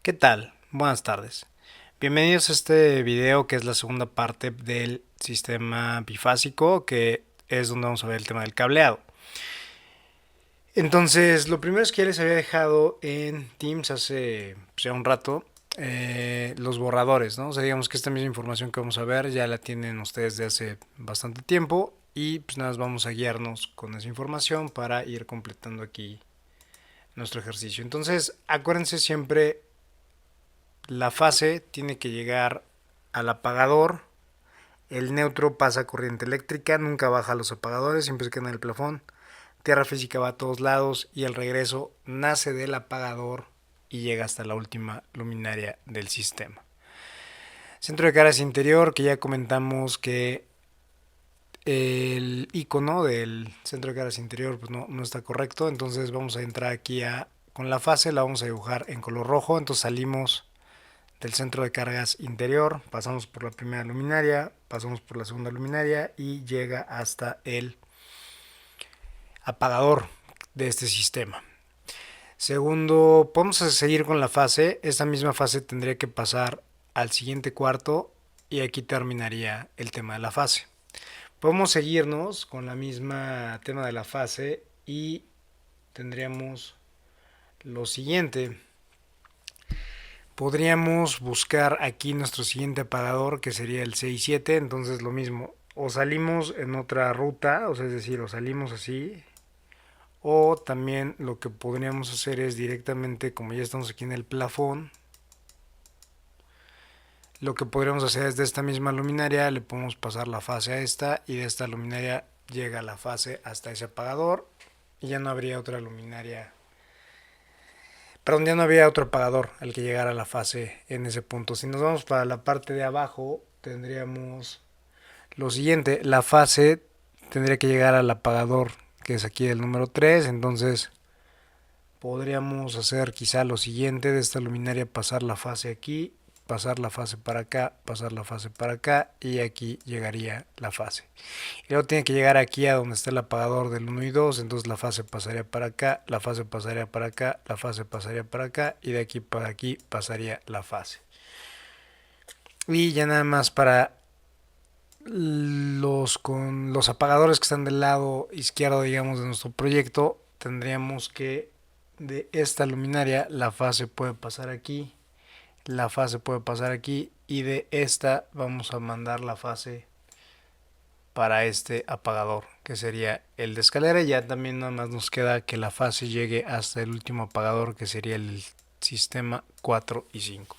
¿Qué tal? Buenas tardes. Bienvenidos a este video que es la segunda parte del sistema bifásico, que es donde vamos a ver el tema del cableado. Entonces, lo primero es que ya les había dejado en Teams hace ya un rato los borradores, ¿no? O sea, digamos que esta misma información que vamos a ver ya la tienen ustedes de hace bastante tiempo y pues nada, vamos a guiarnos con esa información para ir completando aquí nuestro ejercicio. Entonces, acuérdense siempre la fase tiene que llegar al apagador. El neutro pasa a corriente eléctrica, nunca baja a los apagadores, siempre se queda en el plafón. Tierra física va a todos lados y el regreso nace del apagador y llega hasta la última luminaria del sistema. Centro de cargas interior, que ya comentamos que el icono del centro de cargas interior pues no está correcto, entonces vamos a entrar aquí con la fase, la vamos a dibujar en color rojo, entonces salimos del centro de cargas interior, pasamos por la primera luminaria, pasamos por la segunda luminaria y llega hasta el apagador de este sistema. Segundo, podemos seguir con la fase. Esta misma fase tendría que pasar al siguiente cuarto y aquí terminaría el tema de la fase. Podemos seguirnos con la misma tema de la fase y tendríamos lo siguiente. Podríamos buscar aquí nuestro siguiente apagador, que sería el 6-7. Entonces lo mismo, o salimos en otra ruta, o sea, es decir, o salimos así, o también lo que podríamos hacer es directamente, como ya estamos aquí en el plafón, lo que podríamos hacer es de esta misma luminaria le podemos pasar la fase a esta y de esta luminaria llega la fase hasta ese apagador y ya no habría otra luminaria. Perdón, ya no había otro apagador al que llegara la fase en ese punto. Si nos vamos para la parte de abajo, tendríamos lo siguiente. La fase tendría que llegar al apagador, que es aquí el número 3. Entonces podríamos hacer quizá lo siguiente. De esta luminaria pasar la fase aquí, pasar la fase para acá, pasar la fase para acá y aquí llegaría la fase. Y luego tiene que llegar aquí a donde está el apagador del 1 y 2, entonces la fase pasaría para acá, la fase pasaría para acá, la fase pasaría para acá y de aquí para aquí pasaría la fase. Y ya nada más para con los apagadores que están del lado izquierdo, digamos, de nuestro proyecto, tendríamos que de esta luminaria la fase puede pasar aquí, la fase puede pasar aquí y de esta vamos a mandar la fase para este apagador, que sería el de escalera. Y ya también nada más nos queda que la fase llegue hasta el último apagador, que sería el sistema 4 y 5.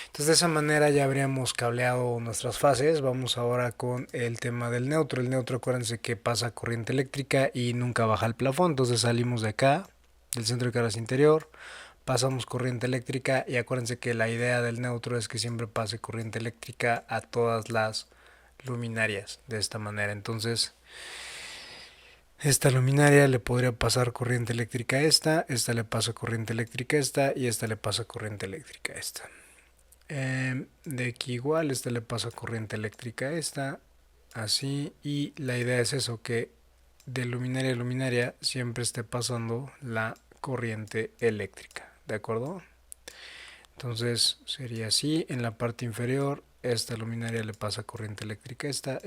Entonces de esa manera ya habríamos cableado nuestras fases. Vamos ahora con el tema del neutro. El neutro, acuérdense que pasa corriente eléctrica y nunca baja el plafón. Entonces salimos de acá, del centro de cargas interior, pasamos corriente eléctrica y acuérdense que la idea del neutro es que siempre pase corriente eléctrica a todas las luminarias de esta manera. Entonces esta luminaria le podría pasar corriente eléctrica a esta le pasa corriente eléctrica a esta y esta le pasa corriente eléctrica a esta. De aquí igual, esta le pasa corriente eléctrica a esta, así, y la idea es eso, que de luminaria a luminaria siempre esté pasando la corriente eléctrica, ¿de acuerdo? Entonces sería así, en la parte inferior esta luminaria le pasa corriente eléctrica a esta,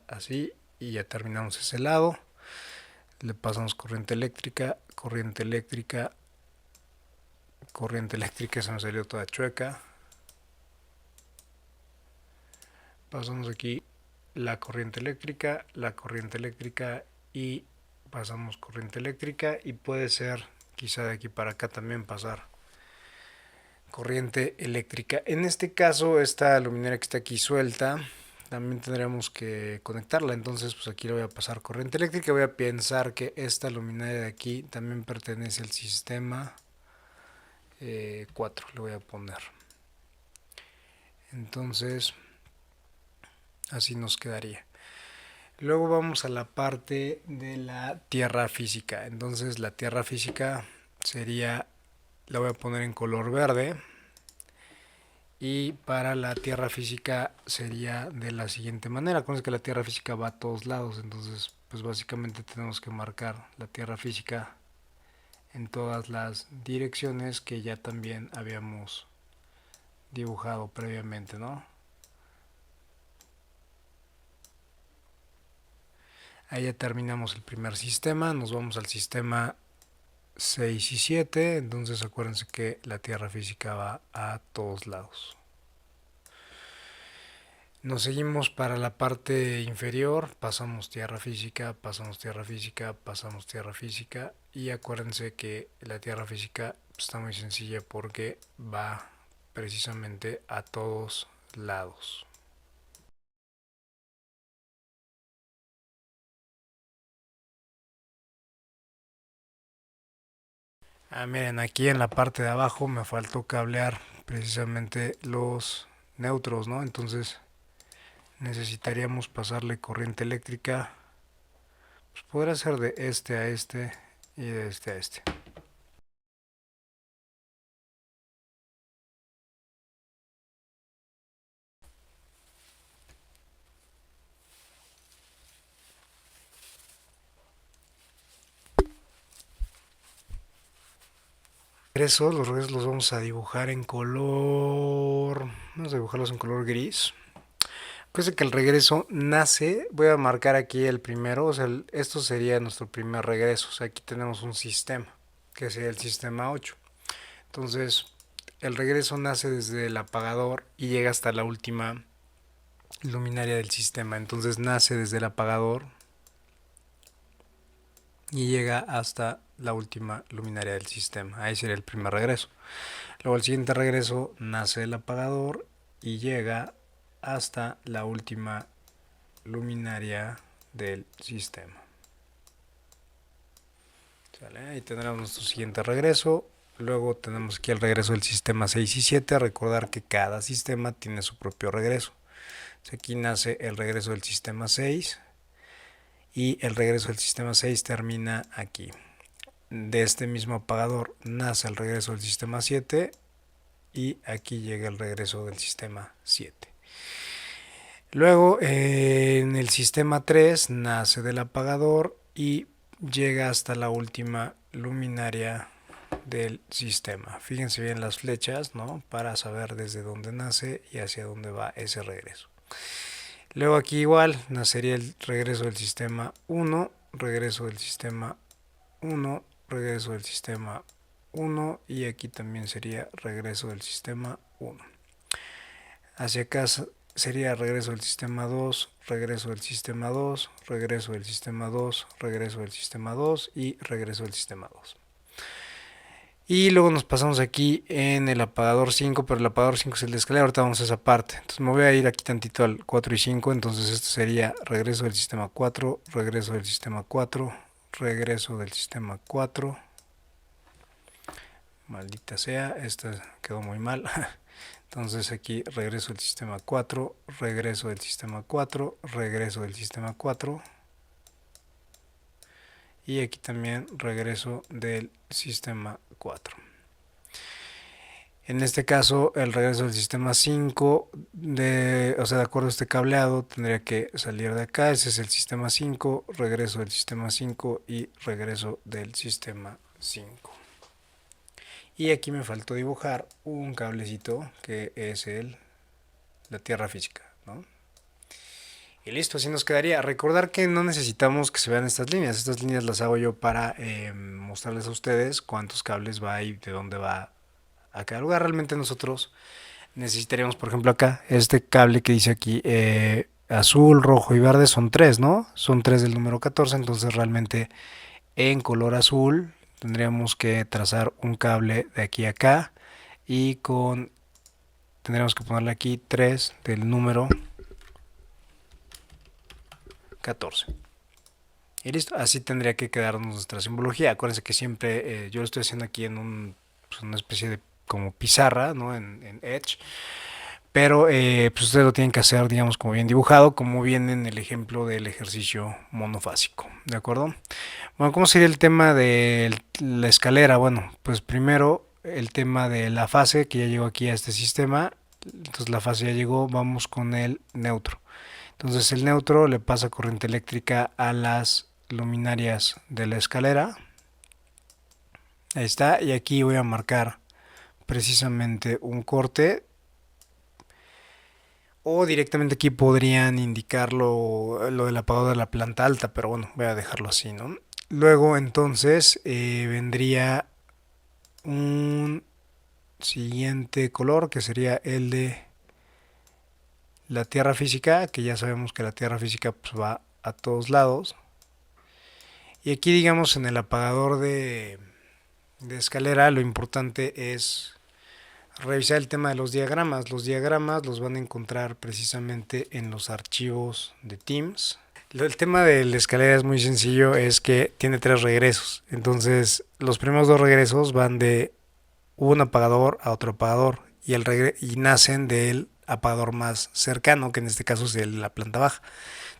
así, y ya terminamos ese lado. Le pasamos corriente eléctrica, corriente eléctrica, corriente eléctrica, se me salió toda chueca. Pasamos aquí la corriente eléctrica y pasamos corriente eléctrica y puede ser quizá de aquí para acá también pasar corriente eléctrica. En este caso, esta luminaria que está aquí suelta, también tendríamos que conectarla. Entonces, pues aquí le voy a pasar corriente eléctrica. Voy a pensar que esta luminaria de aquí también pertenece al sistema 4. Le voy a poner. Entonces, así nos quedaría. Luego vamos a la parte de la tierra física. Entonces, la tierra física sería, la voy a poner en color verde. Y para la tierra física sería de la siguiente manera. Acuérdense que la tierra física va a todos lados. Entonces, pues básicamente tenemos que marcar la tierra física en todas las direcciones que ya también habíamos dibujado previamente, ¿no? Ahí ya terminamos el primer sistema, nos vamos al sistema 6 y 7, entonces acuérdense que la tierra física va a todos lados. Nos seguimos para la parte inferior, pasamos tierra física, pasamos tierra física, pasamos tierra física y acuérdense que la tierra física está muy sencilla porque va precisamente a todos lados. Miren, aquí en la parte de abajo me faltó cablear precisamente los neutros, ¿no? Entonces necesitaríamos pasarle corriente eléctrica. Pues podrá ser de este a este y de este a este. Los regresos los vamos a dibujar en color. Vamos a dibujarlos en color gris. Pues que el regreso nace. Voy a marcar aquí el primero. O sea, esto sería nuestro primer regreso. O sea, aquí tenemos un sistema, que sería el sistema 8. Entonces, el regreso nace desde el apagador y llega hasta la última luminaria del sistema. Entonces, nace desde el apagador y llega hasta la última luminaria del sistema. Ahí sería el primer regreso. Luego el siguiente regreso nace del apagador y llega hasta la última luminaria del sistema. ¿Sale? Ahí tendremos nuestro siguiente regreso. Luego tenemos aquí el regreso del sistema 6 y 7. Recordar que cada sistema tiene su propio regreso. Aquí nace el regreso del sistema 6 y el regreso del sistema 6 termina aquí. De este mismo apagador nace el regreso del sistema 7 y aquí llega el regreso del sistema 7. Luego en el sistema 3 nace del apagador y llega hasta la última luminaria del sistema. Fíjense bien las flechas, ¿no? Para saber desde dónde nace y hacia dónde va ese regreso. Luego aquí igual nacería el regreso del sistema 1, regreso del sistema 1, regreso del sistema 1 y aquí también sería regreso del sistema 1. Hacia acá sería regreso del sistema 2, regreso del sistema 2, regreso del sistema 2, regreso del sistema 2 y regreso del sistema 2. Y luego nos pasamos aquí en el apagador 5, pero el apagador 5 es el de escalera, ahorita vamos a esa parte. Entonces me voy a ir aquí tantito al 4 y 5, entonces esto sería regreso del sistema 4, regreso del sistema 4, regreso del sistema 4. Maldita sea, esta quedó muy mal. Entonces aquí regreso del sistema 4, regreso del sistema 4, regreso del sistema 4. Y aquí también regreso del sistema 4. En este caso, el regreso del sistema 5, de acuerdo a este cableado, tendría que salir de acá. Ese es el sistema 5, regreso del sistema 5 y regreso del sistema 5. Y aquí me faltó dibujar un cablecito que es la tierra física, ¿no? Y listo, así nos quedaría. Recordar que no necesitamos que se vean estas líneas. Estas líneas las hago yo para mostrarles a ustedes cuántos cables va y de dónde va a cada lugar. Realmente nosotros necesitaríamos, por ejemplo, acá, este cable que dice aquí azul, rojo y verde son 3, ¿no? Son 3 del número 14, entonces realmente en color azul tendríamos que trazar un cable de aquí a acá y tendríamos que ponerle aquí 3 del número 14. Y listo, así tendría que quedarnos nuestra simbología. Acuérdense que siempre yo lo estoy haciendo aquí en una especie de como pizarra, ¿no? En Edge. Pero pues ustedes lo tienen que hacer, digamos, como bien dibujado, como viene en el ejemplo del ejercicio monofásico. ¿De acuerdo? Bueno, ¿cómo sería el tema de la escalera? Bueno, pues primero el tema de la fase que ya llegó aquí a este sistema. Entonces la fase ya llegó, vamos con el neutro. Entonces el neutro le pasa corriente eléctrica a las luminarias de la escalera. Ahí está, y aquí voy a marcar precisamente un corte, o directamente aquí podrían indicar lo del apagado de la planta alta, pero bueno, voy a dejarlo así, ¿no? Luego entonces vendría un siguiente color que sería el de la tierra física, que ya sabemos que la tierra física pues, va a todos lados. Y aquí digamos en el apagador de escalera lo importante es revisar el tema de los diagramas. Los diagramas los van a encontrar precisamente en los archivos de Teams. El tema de la escalera es muy sencillo, es que tiene tres regresos. Entonces los primeros dos regresos van de un apagador a otro apagador y nacen del apagador más cercano, que en este caso es el de la planta baja.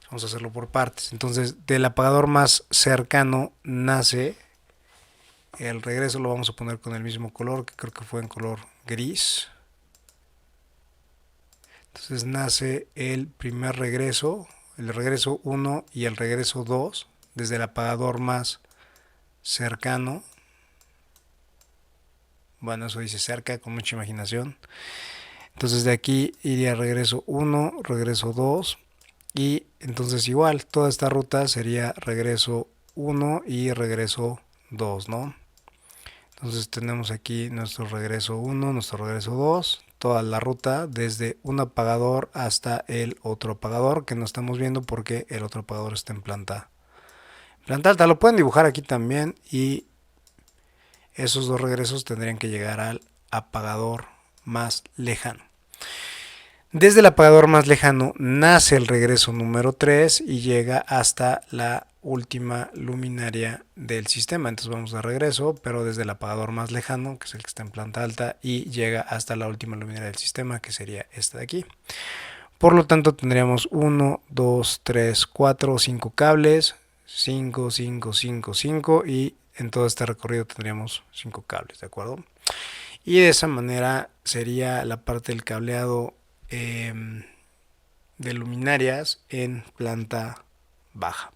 Vamos a hacerlo por partes. Entonces del apagador más cercano nace el regreso, lo vamos a poner con el mismo color, que creo que fue en color gris. Entonces nace el primer regreso, el regreso 1 y el regreso 2 desde el apagador más cercano. Bueno, eso dice cerca, con mucha imaginación. Entonces de aquí iría regreso 1, regreso 2 y entonces igual toda esta ruta sería regreso 1 y regreso 2, ¿no? Entonces tenemos aquí nuestro regreso 1, nuestro regreso 2, toda la ruta desde un apagador hasta el otro apagador que no estamos viendo porque el otro apagador está en planta alta. Lo pueden dibujar aquí también y esos dos regresos tendrían que llegar al apagador más lejano. Desde el apagador más lejano nace el regreso número 3 y llega hasta la última luminaria del sistema. Entonces vamos de regreso, pero desde el apagador más lejano, que es el que está en planta alta, y llega hasta la última luminaria del sistema, que sería esta de aquí. Por lo tanto tendríamos 1, 2, 3, 4, 5 cables, 5, 5, 5, 5 y en todo este recorrido tendríamos 5 cables, ¿de acuerdo? Y de esa manera sería la parte del cableado de luminarias en planta baja.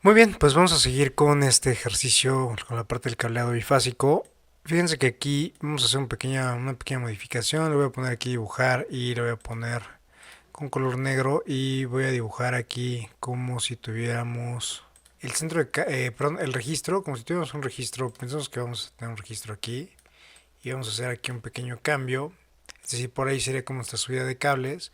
Muy bien, pues vamos a seguir con este ejercicio, con la parte del cableado bifásico. Fíjense que aquí vamos a hacer una pequeña modificación. Le voy a poner aquí dibujar y le voy a poner con color negro y voy a dibujar aquí como si tuviéramos el centro de, perdón, el registro, como si tuviéramos un registro. Pensamos que vamos a tener un registro aquí y vamos a hacer aquí un pequeño cambio. Es decir, por ahí sería como esta subida de cables,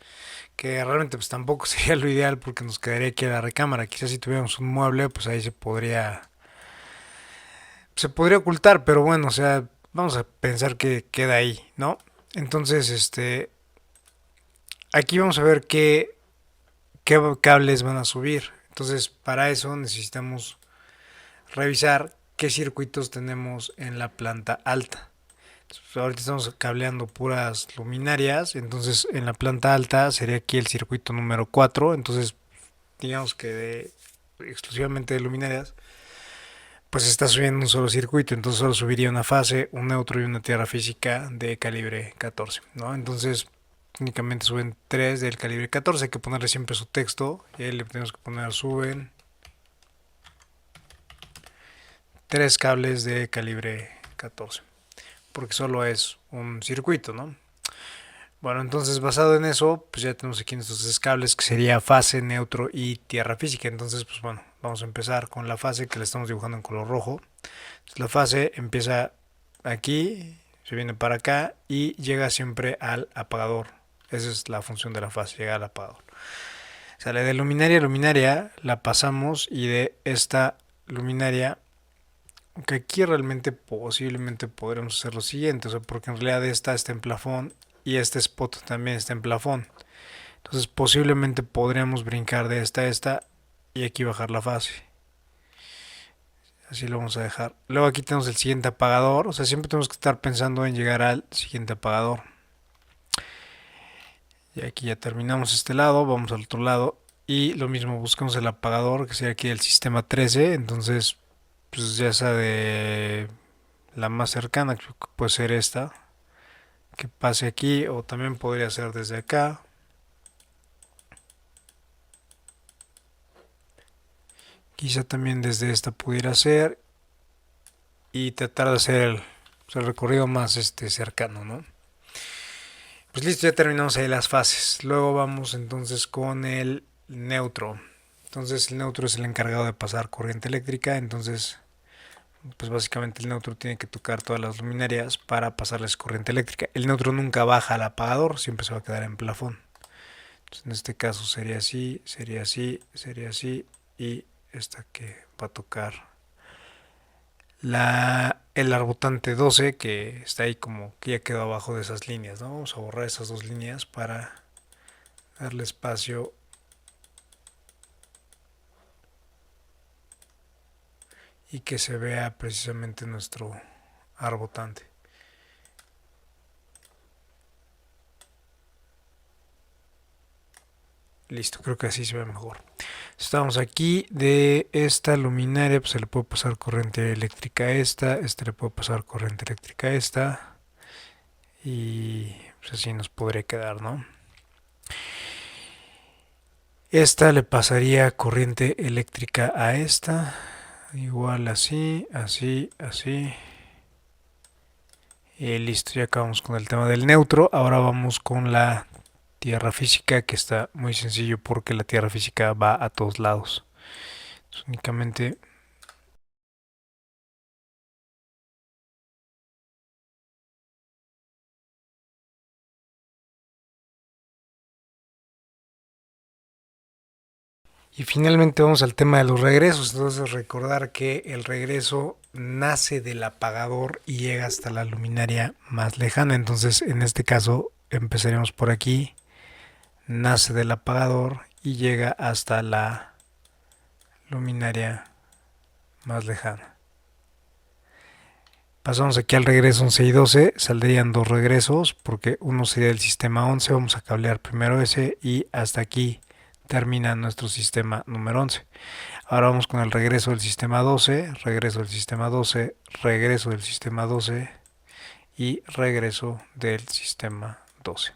que realmente pues tampoco sería lo ideal porque nos quedaría aquí la recámara. Quizás si tuviéramos un mueble, pues ahí se podría ocultar, pero bueno, o sea, vamos a pensar que queda ahí, ¿no? Entonces, aquí vamos a ver qué cables van a subir. Entonces, para eso necesitamos revisar qué circuitos tenemos en la planta alta. Entonces, ahorita estamos cableando puras luminarias, entonces en la planta alta sería aquí el circuito número 4, entonces digamos que exclusivamente de luminarias, pues está subiendo un solo circuito, entonces solo subiría una fase, un neutro y una tierra física de calibre 14, ¿no? Entonces únicamente suben 3 del calibre 14, hay que ponerle siempre su texto, y ahí le tenemos que poner suben 3 cables de calibre 14, porque solo es un circuito, ¿no? Bueno, entonces basado en eso, pues ya tenemos aquí nuestros tres cables que sería fase, neutro y tierra física. Entonces, pues bueno, vamos a empezar con la fase que le estamos dibujando en color rojo. Entonces, la fase empieza aquí, se viene para acá y llega siempre al apagador. Esa es la función de la fase, llegar al apagador. Sale de luminaria a luminaria, la pasamos y de esta luminaria, aunque aquí realmente posiblemente podremos hacer lo siguiente, o sea, porque en realidad esta está en plafón y este spot también está en plafón. Entonces posiblemente podríamos brincar de esta a esta y aquí bajar la fase. Así lo vamos a dejar. Luego aquí tenemos el siguiente apagador, o sea, siempre tenemos que estar pensando en llegar al siguiente apagador. Y aquí ya terminamos este lado, vamos al otro lado y lo mismo, buscamos el apagador que sería aquí el sistema 13, entonces pues ya sea de la más cercana, que puede ser esta, que pase aquí o también podría ser desde acá. quizá también desde esta pudiera ser y tratar de hacer el recorrido más cercano, ¿no? Pues listo, ya terminamos ahí las fases. Luego vamos entonces con el neutro. Entonces el neutro es el encargado de pasar corriente eléctrica. Entonces, pues básicamente el neutro tiene que tocar todas las luminarias para pasarles corriente eléctrica. El neutro nunca baja al apagador, siempre se va a quedar en plafón. Entonces, en este caso sería así, sería así, sería así. Y esta que va a tocar el arbotante 12 que está ahí como que ya quedó abajo de esas líneas, ¿no? Vamos a borrar esas dos líneas para darle espacio y que se vea precisamente nuestro arbotante. Listo, creo que así se ve mejor. Estamos aquí de esta luminaria, pues se le puede pasar corriente eléctrica a esta, le puede pasar corriente eléctrica a esta y pues así nos podría quedar, ¿no? Esta le pasaría corriente eléctrica a esta, igual así, así, así. Y listo, ya acabamos con el tema del neutro. Ahora vamos con la tierra física, que está muy sencillo porque la tierra física va a todos lados. Es únicamente y finalmente vamos al tema de los regresos. Entonces recordar que el regreso nace del apagador y llega hasta la luminaria más lejana. Entonces en este caso empezaremos por aquí. Nace del apagador y llega hasta la luminaria más lejana. Pasamos aquí al regreso 11 y 12, saldrían dos regresos porque uno sería del sistema 11, vamos a cablear primero ese y hasta aquí termina nuestro sistema número 11. Ahora vamos con el regreso del sistema 12, regreso del sistema 12, regreso del sistema 12 y regreso del sistema 12.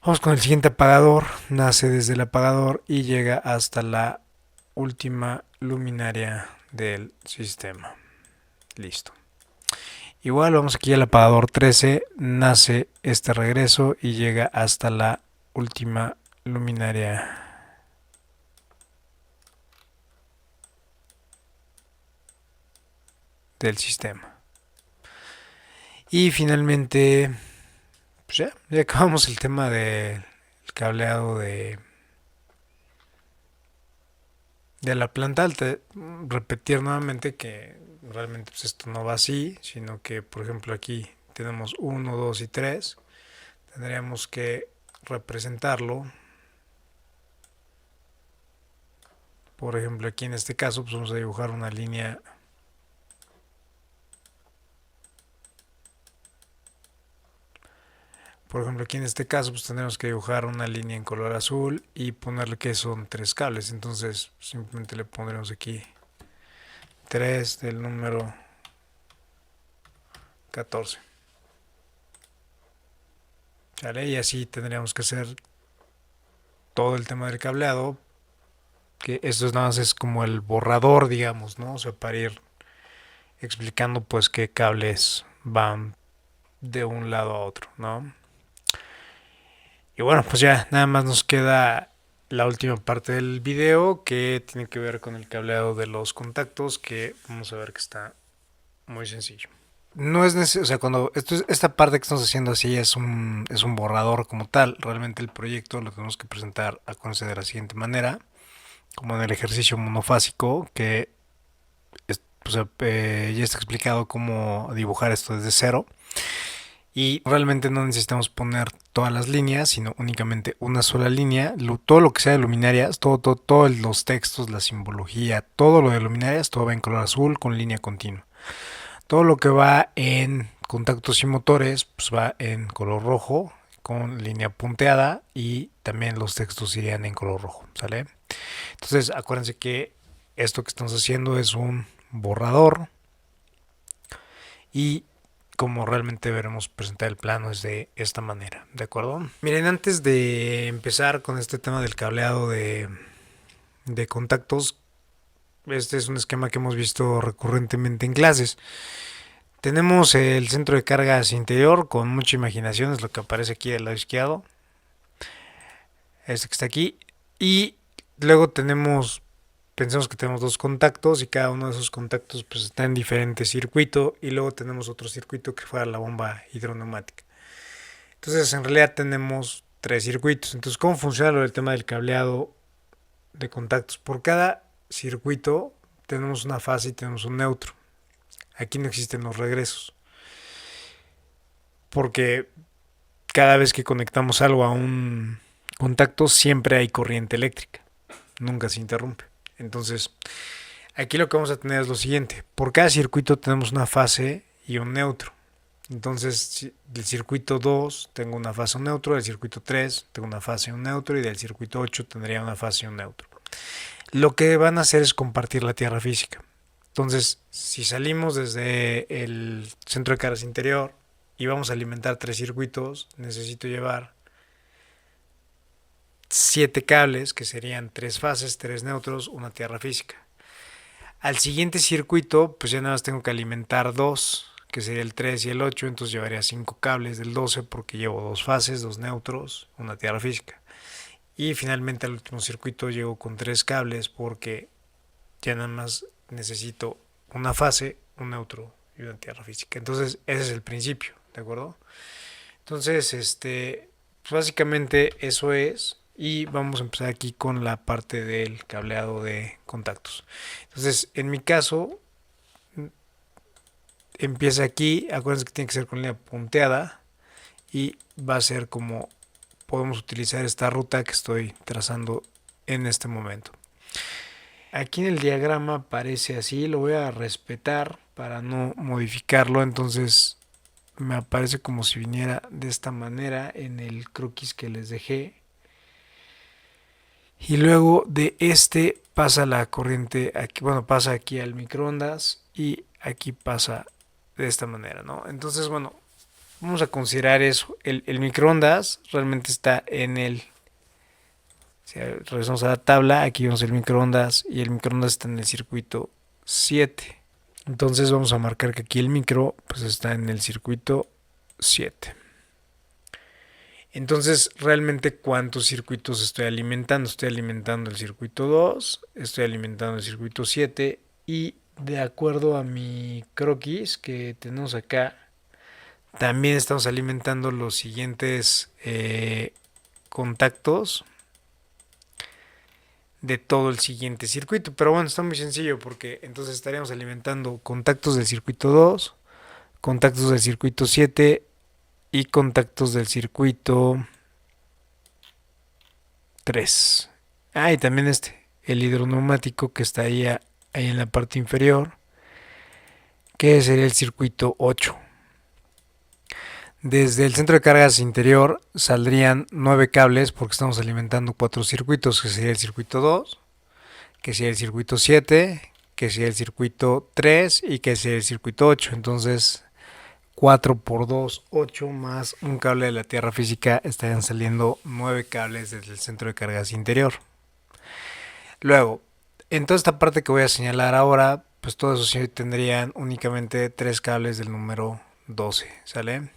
Vamos con el siguiente apagador, nace desde el apagador y llega hasta la última luminaria del sistema. Listo. Igual vamos aquí al apagador 13, nace este regreso y llega hasta la última luminaria del sistema. Y finalmente, pues ya acabamos el tema del cableado de la planta alta. Repetir nuevamente que realmente pues esto no va así, sino que por ejemplo aquí tenemos 1, 2 y 3. Tendríamos que representarlo. Por ejemplo aquí en este caso pues vamos a dibujar una línea Por ejemplo, aquí en este caso, pues tendremos que dibujar una línea en color azul y ponerle que son tres cables. Entonces, simplemente le pondremos aquí 3 del número 14. ¿Sale? Y así tendríamos que hacer todo el tema del cableado. Que esto nada más es como el borrador, digamos, ¿no? O sea, para ir explicando pues qué cables van de un lado a otro, ¿no? Y bueno, pues ya nada más nos queda la última parte del video que tiene que ver con el cableado de los contactos, que vamos a ver que está muy sencillo. No es necesario, o sea, cuando esta parte que estamos haciendo así es un borrador como tal. Realmente el proyecto lo tenemos que presentar a conocer de la siguiente manera, como en el ejercicio monofásico, que pues, ya está explicado cómo dibujar esto desde cero. Y realmente no necesitamos poner todas las líneas, sino únicamente una sola línea. Todo lo que sea de luminarias, todos los textos, la simbología, todo lo de luminarias, todo va en color azul con línea continua. Todo lo que va en contactos y motores, pues va en color rojo con línea punteada y también los textos irían en color rojo, ¿sale? Entonces acuérdense que esto que estamos haciendo es un borrador y como realmente veremos presentar el plano es de esta manera, ¿de acuerdo? Miren, antes de empezar con este tema del cableado de contactos. Este es un esquema que hemos visto recurrentemente en clases. Tenemos el centro de cargas interior con mucha imaginación, es lo que aparece aquí del lado izquierdo, este que está aquí. Y luego pensemos que tenemos dos contactos y cada uno de esos contactos pues está en diferente circuito y luego tenemos otro circuito que fuera la bomba hidroneumática. Entonces en realidad tenemos tres circuitos. Entonces, ¿cómo funciona lo del tema del cableado de contactos? Por cada circuito tenemos una fase y tenemos un neutro. Aquí no existen los regresos. Porque cada vez que conectamos algo a un contacto siempre hay corriente eléctrica. Nunca se interrumpe. Entonces, aquí lo que vamos a tener es lo siguiente. Por cada circuito tenemos una fase y un neutro. Entonces, del circuito 2 tengo una fase y un neutro, del circuito 3 tengo una fase y un neutro y del circuito 8 tendría una fase y un neutro. Lo que van a hacer es compartir la tierra física. Entonces, si salimos desde el centro de cargas interior y vamos a alimentar tres circuitos, necesito llevar 7 cables, que serían 3 fases, 3 neutros, una tierra física. Al siguiente circuito, pues ya nada más tengo que alimentar 2, que sería el 3 y el 8, entonces llevaría 5 cables del 12 porque llevo 2 fases, 2 neutros, una tierra física. Y finalmente al último circuito llego con 3 cables porque ya nada más necesito una fase, un neutro y una tierra física. Entonces ese es el principio, ¿de acuerdo? Entonces, pues básicamente eso es. Y vamos a empezar aquí con la parte del cableado de contactos. Entonces, en mi caso, empieza aquí. Acuérdense que tiene que ser con línea punteada. Y va a ser como podemos utilizar esta ruta que estoy trazando en este momento. Aquí en el diagrama aparece así. Lo voy a respetar para no modificarlo. Entonces, me aparece como si viniera de esta manera en el croquis que les dejé. Y luego de este pasa la corriente aquí, bueno, pasa aquí al microondas y aquí pasa de esta manera, ¿no? Entonces, bueno, vamos a considerar eso. El microondas realmente está en el, si regresamos a la tabla, aquí vemos el microondas y el microondas está en el circuito 7. Entonces vamos a marcar que aquí el micro pues está en el circuito 7. Entonces, realmente, ¿cuántos circuitos estoy alimentando? Estoy alimentando el circuito 2, estoy alimentando el circuito 7 y de acuerdo a mi croquis que tenemos acá, también estamos alimentando los siguientes contactos de todo el siguiente circuito. Pero bueno, está muy sencillo porque entonces estaríamos alimentando contactos del circuito 2, contactos del circuito 7 y contactos del circuito 3. Ah, y también el hidroneumático que está ahí en la parte inferior, que sería el circuito 8. Desde el centro de cargas interior saldrían 9 cables porque estamos alimentando 4 circuitos, que sería el circuito 2, que sería el circuito 7, que sería el circuito 3 y que sería el circuito 8. Entonces 4 por 2, 8 más un cable de la tierra física estarían saliendo 9 cables desde el centro de cargas interior. Luego, en toda esta parte que voy a señalar ahora, pues todo eso sí tendrían únicamente 3 cables del número 12, ¿sale?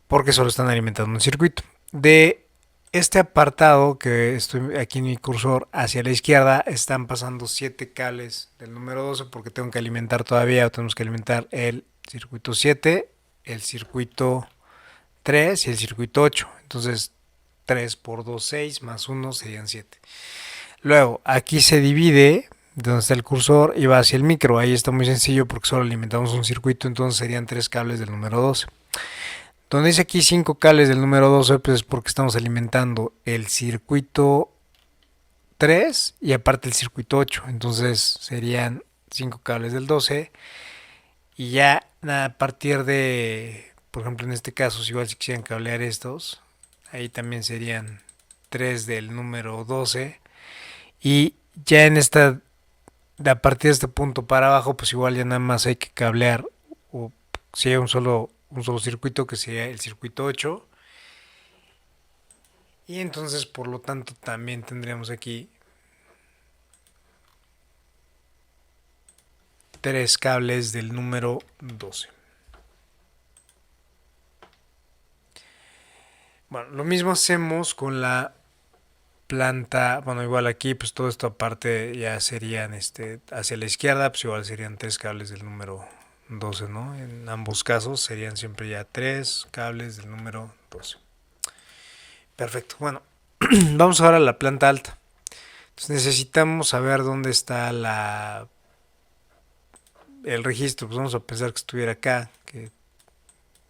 Porque solo están alimentando un circuito. De este apartado que estoy aquí en mi cursor hacia la izquierda están pasando 7 cables del número 12 porque tengo que alimentar todavía, o tenemos que alimentar el circuito 7, el circuito 3 y el circuito 8. Entonces 3 por 2, 6 más 1 serían 7. Luego, aquí se divide de donde está el cursor y va hacia el micro. Ahí está muy sencillo porque solo alimentamos un circuito, entonces serían 3 cables del número 12. Donde dice aquí 5 cables del número 12, pues es porque estamos alimentando el circuito 3 y aparte el circuito 8. Entonces serían 5 cables del 12. Y ya a partir de, por ejemplo, en este caso, si igual si quisieran cablear estos, ahí también serían 3 del número 12. Y ya en esta, a partir de este punto para abajo, pues igual ya nada más hay que cablear, o si hay un solo circuito que sería el circuito 8. Y entonces por lo tanto también tendríamos aquí 3 cables del número 12. Bueno, lo mismo hacemos con la planta, bueno, igual aquí pues todo esto aparte ya serían hacia la izquierda, pues igual serían 3 cables del número 12, ¿no? En ambos casos serían siempre ya 3 cables del número 12. Perfecto, bueno, vamos ahora a la planta alta. Entonces necesitamos saber dónde está el registro, pues vamos a pensar que estuviera acá, que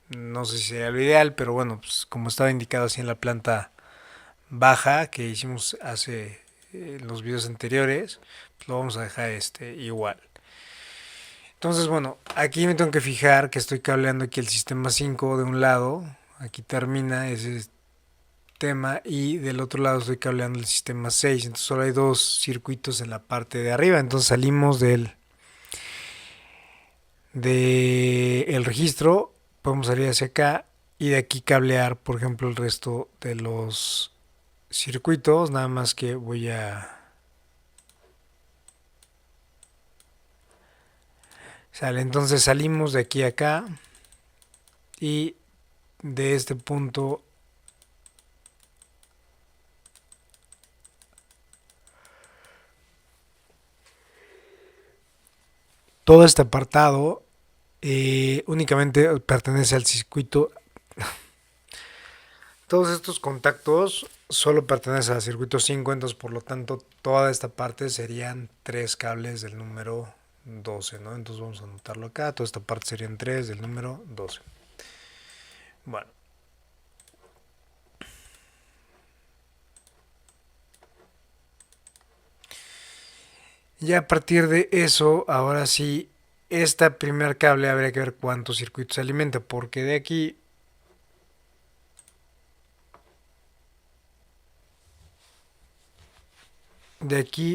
no sé si sería lo ideal, pero bueno, pues como estaba indicado así en la planta baja que hicimos hace en los videos anteriores, pues lo vamos a dejar igual. Entonces, bueno, aquí me tengo que fijar que estoy cableando aquí el sistema 5 de un lado, aquí termina ese tema y del otro lado estoy cableando el sistema 6, entonces solo hay dos circuitos en la parte de arriba, entonces salimos del registro, podemos salir hacia acá y de aquí cablear, por ejemplo, el resto de los circuitos, nada más que voy a... Sale, entonces salimos de aquí a acá y de este punto todo este apartado únicamente pertenece al circuito. Todos estos contactos solo pertenecen al circuito 5, entonces por lo tanto toda esta parte serían 3 cables del número 12, ¿no? Entonces vamos a anotarlo acá, toda esta parte serían 3 del número 12. Bueno. Ya a partir de eso, ahora sí, esta primer cable habría que ver cuántos circuitos se alimenta, porque de aquí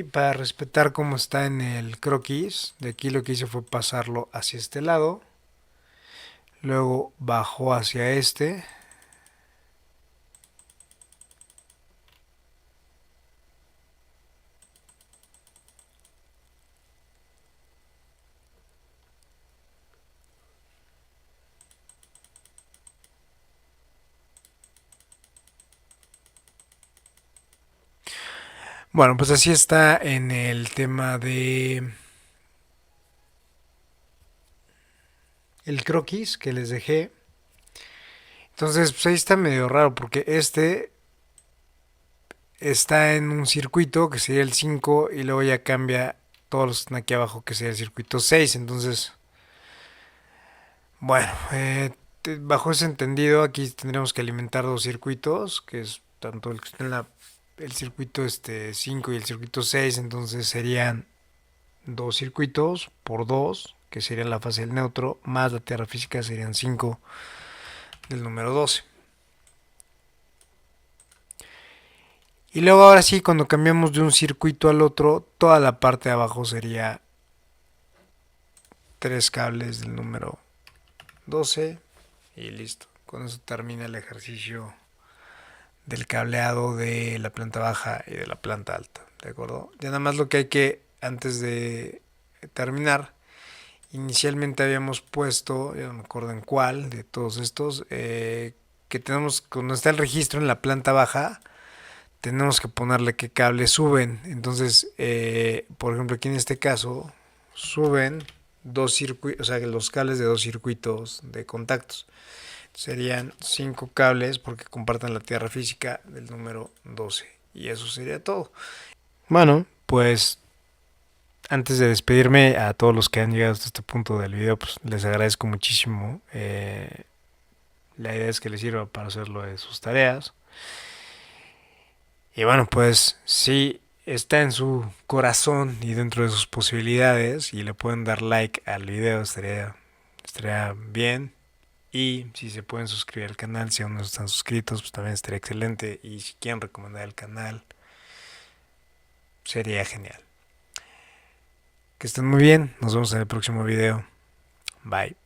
para respetar cómo está en el croquis, de aquí lo que hice fue pasarlo hacia este lado, luego bajó hacia este, bueno, pues así está en el tema de el croquis que les dejé. Entonces, pues ahí está medio raro porque está en un circuito que sería el 5 y luego ya cambia todos los que están aquí abajo que sería el circuito 6. Entonces, bueno, bajo ese entendido aquí tendríamos que alimentar dos circuitos, que es tanto el que está en el circuito 5 y el circuito 6. Entonces serían dos circuitos por 2, que sería la fase del neutro, más la tierra física serían 5 del número 12. Y luego ahora sí, cuando cambiamos de un circuito al otro, toda la parte de abajo sería 3 cables del número 12 y listo. Con eso termina el ejercicio del cableado de la planta baja y de la planta alta. ¿De acuerdo? Ya nada más lo que hay que, antes de terminar, inicialmente habíamos puesto, ya no me acuerdo en cuál de todos estos, que tenemos, cuando está el registro en la planta baja, tenemos que ponerle qué cables suben. Entonces, por ejemplo, aquí en este caso, suben dos circuitos, o sea, los cables de dos circuitos de contactos. Serían 5 cables porque comparten la tierra física del número 12. Y eso sería todo. Bueno, pues antes de despedirme a todos los que han llegado hasta este punto del video, pues les agradezco muchísimo. La idea es que les sirva para hacerlo de sus tareas. Y bueno, pues si está en su corazón y dentro de sus posibilidades y le pueden dar like al video, estaría bien. Y si se pueden suscribir al canal, si aún no están suscritos, pues también estaría excelente. Y si quieren recomendar el canal, sería genial. Que estén muy bien, nos vemos en el próximo video. Bye.